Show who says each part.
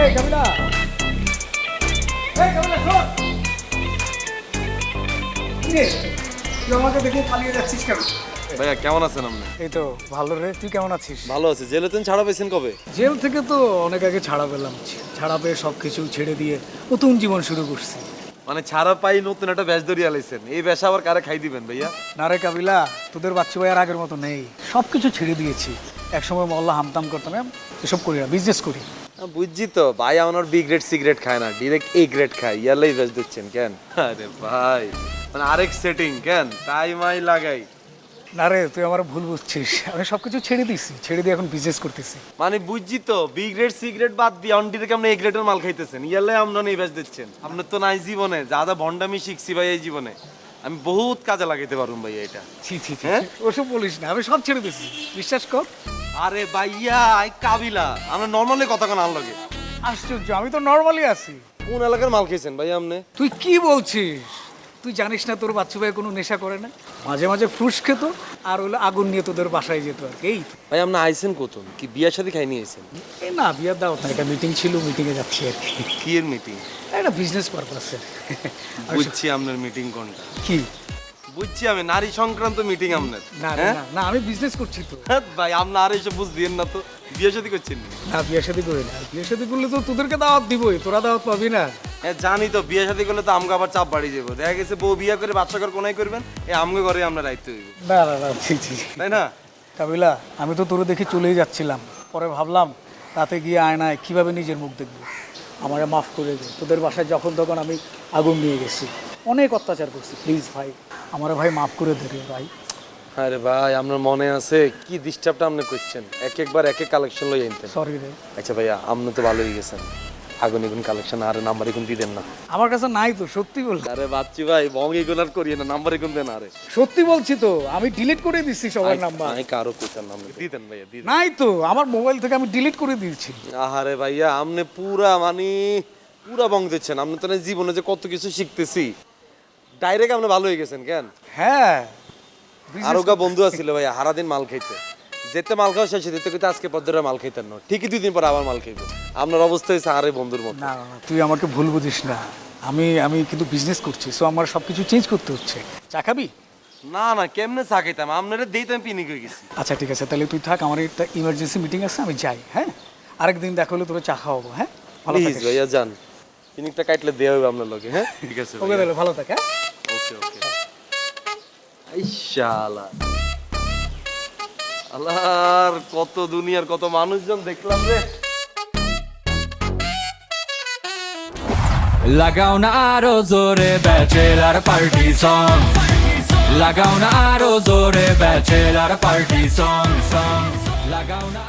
Speaker 1: এই কাবিলা, এই কাবিলা শোন। কিরে, তুই আমাকে দেখে পালিয়ে যাচ্ছিস কেন?
Speaker 2: ভাইয়া কেমন আছেন আপনি?
Speaker 1: এই তো ভালো রে, তুই কেমন আছিস?
Speaker 2: ভালো আছে। জেলে তুমি ছাড়া পেয়েছেন কবে?
Speaker 1: জেল থেকে তো অনেক আগে ছাড়া পেলাম। ছাড়া পেয়ে সব কিছু ছেড়ে দিয়ে নতুন জীবন শুরু করছি।
Speaker 2: মানে ছাড়া পাই নতুন একটা ব্যাস ধরিয়ে আলাইছেন। এই ব্যাসা আবার কারে খাই দিবেন ভাইয়া?
Speaker 1: না রে কাবিলা, তোদের বাচ্চা ভাই আর আগের মতো নেই, সব কিছু ছেড়ে দিয়েছি। একসময় মহল্লা হামতাম করতাম, এসব করি না, বিজনেস করি।
Speaker 2: বুঝছি তো ভাই, আমার বি গ্রেড সিগারেট খায় না, ডিরেক্ট এ গ্রেড খায়। ইয়ারলাই ব্যাস দিচ্ছেন কেন? আরে ভাই, মানে আরেক সেটিং কেন? টাইম আই লাগাই।
Speaker 1: না রে, তুই আমার ভুল বুঝছিস। আমি সব কিছু ছেড়ে দিয়েছি, ছেড়ে দিয়ে এখন বিজনেস করতেছি।
Speaker 2: মানে বুঝছি তো, বি গ্রেড সিগারেট বাদ দিয়ে অন ডিরেক্ট আপনি এ গ্রেডের মাল খাইতেছেন। ইয়ারলাই আমরা এই ব্যাস দিচ্ছেন। আপনার তো নাই জীবনে যা যা ভন্ডামি শিখছি ভাই এই জীবনে, আমি বহুত কাজে লাগাইতে পারুম ভাইয়া এটা।
Speaker 1: ছি ছি ছি,
Speaker 2: হ্যাঁ?
Speaker 1: ওসব বলিস না, আমি সব ছেড়ে দিয়েছি, বিশ্বাস কর।
Speaker 2: আরে ভাইয়া এই কাবিলা, আমরা নর্মালি কথা কোন আর লাগে।
Speaker 1: আশ্চর্য, আমি তো নর্মালি আছি।
Speaker 2: কোন এলাকার মাল খেয়েছেন ভাই আপনি?
Speaker 1: তুই কি বলছিস? তুই জানিস না তোর বাচ্চা ভাই কোনো নেশা করে না? মাঝে মাঝে ফ্রুটস খেত, আর হলো আগুন নিয়ে তোদের বাসায় যেত আর কি। এই তো।
Speaker 2: ভাই আপনি আইছেন কতন? কি বিয়ার সাথে খাই নিয়ে আইছেন?
Speaker 1: এই না, বিয়ার দাওয়াত না, এটা মিটিং ছিল, মিটিংয়ে যাচ্ছি আর কি।
Speaker 2: কি এর মিটিং?
Speaker 1: একটা বিজনেস পারপাসে।
Speaker 2: বুঝছি আপনার মিটিং কোনটা।
Speaker 1: কি?
Speaker 2: বুঝছি আমি, নারী সংক্রান্ত মিটিং আপনার।
Speaker 1: না রে, না না, আমি বিজনেস করছি তো।
Speaker 2: ভাই আপনি আর এসব বুঝ দিয়েন না তো, বিয়ে শাদী করছেন না?
Speaker 1: না, বিয়ে শাদী করি না। বিয়ে শাদী করলে তো তোদেরকে দাওয়াত দিবই, তোরা দাওয়াত পাবি না।
Speaker 2: হ্যাঁ জানি তো, বিয়ে শাদী করলে তো আমগো আবার চাপ বাড়ি যাবো। দেখা গেছে বউ বিয়ে করে বাচ্চা করে কোনাই করবেন, এই আমগো ঘরে আমরা দায়িত্ব দিব,
Speaker 1: না না না, ছি ছি।
Speaker 2: তাই না?
Speaker 1: কাবিলা, আমি তো তোরে দেখে চলেই যাচ্ছিলাম, পরে ভাবলাম তাতে গিয়ে আয়নায় কিভাবে নিজের মুখ দেখবো। আমারে মাফ করে দে, তোদের বাসায় যখন তখন আমি আগুন নিয়ে গেছি, অনেক অত্যাচার করছি। প্লিজ ভাই, আমারে ভাই মাফ করে দে রে ভাই।
Speaker 2: আরে ভাই আপনার মনে আছে কি ডিস্টার্বটা আপনি করছেন? এক একবার এক এক কালেকশন লই আনতেন।
Speaker 1: সরি রে।
Speaker 2: আচ্ছা ভাইয়া, আপনি তো ভালোই গেছেন, আগুন এগুন কালেকশন আর নাম্বার এগুন দিয়ে দেন না।
Speaker 1: আমার কাছে নাই তো, সত্যি বল।
Speaker 2: আরে বাচ্চি ভাই, বং এগুন আর করিয়ে না, নাম্বার এগুন দেন। আরে
Speaker 1: সত্যি বলছি তো, আমি ডিলিট করে দিচ্ছি সবার নাম্বার।
Speaker 2: আমি কারো কইতাম নাম দিতেন ভাইয়া, দিতেন।
Speaker 1: নাই তো, আমার মোবাইল থেকে আমি ডিলিট করে দিয়েছি।
Speaker 2: আহারে ভাইয়া, আপনি পুরা মানে পুরা বং দিচ্ছেন। আপনি তো না জীবনে যে কত কিছু শিখতেছি, ডাইরেক্ট আপনি ভালো হয়ে গেছেন কেন?
Speaker 1: হ্যাঁ,
Speaker 2: আরোগা বন্ধু আছিল ভাইয়া, সারাদিন মাল খাইতে, যেতে মাল খাওয়া শেষ দিতে কিন্তু আজকে পর মাল খাইতেন না, ঠিকই 2 দিন পর আবার মাল খাইবো। আপনার অবস্থা হয়েছে আরে বন্ধুর মতো।
Speaker 1: না না না, তুই আমাকে ভুল বুঝিস না। আমি আমি কিন্তু বিজনেস করছি, সো আমার সব কিছু চেঞ্জ করতে হচ্ছে। চা খাবি?
Speaker 2: না না, কেমনে চা খাইতাম? আপনারা দেই তো আমি পিনিক হয়ে গেছি।
Speaker 1: আচ্ছা ঠিক আছে, তাহলে তুই থাক, আমার একটা ইমার্জেন্সি মিটিং আছে, আমি যাই। হ্যাঁ, আরেকদিন দেখা হলে তোকে চা খাওয়াবো। হ্যাঁ, ভালো
Speaker 2: প্লিজ
Speaker 1: থাকিস।
Speaker 2: ভাইয়া যান, পিনিকটা কাটলে দেওয়া হবে আপনার লগে। হ্যাঁ ঠিক আছে
Speaker 1: ওকে, তাহলে ভালো থাক। হ্যাঁ,
Speaker 2: ওকে ওকে। এই শালা, আল্লাহর কত দুনিয়ার কত মানুষজন দেখলাম রে।
Speaker 3: লাগাও না আরো জোরে ব্যাচেলার পার্টি সং, লাগাও না আরো জোরে ব্যাচেলার পার্টি সং, লাগাও না।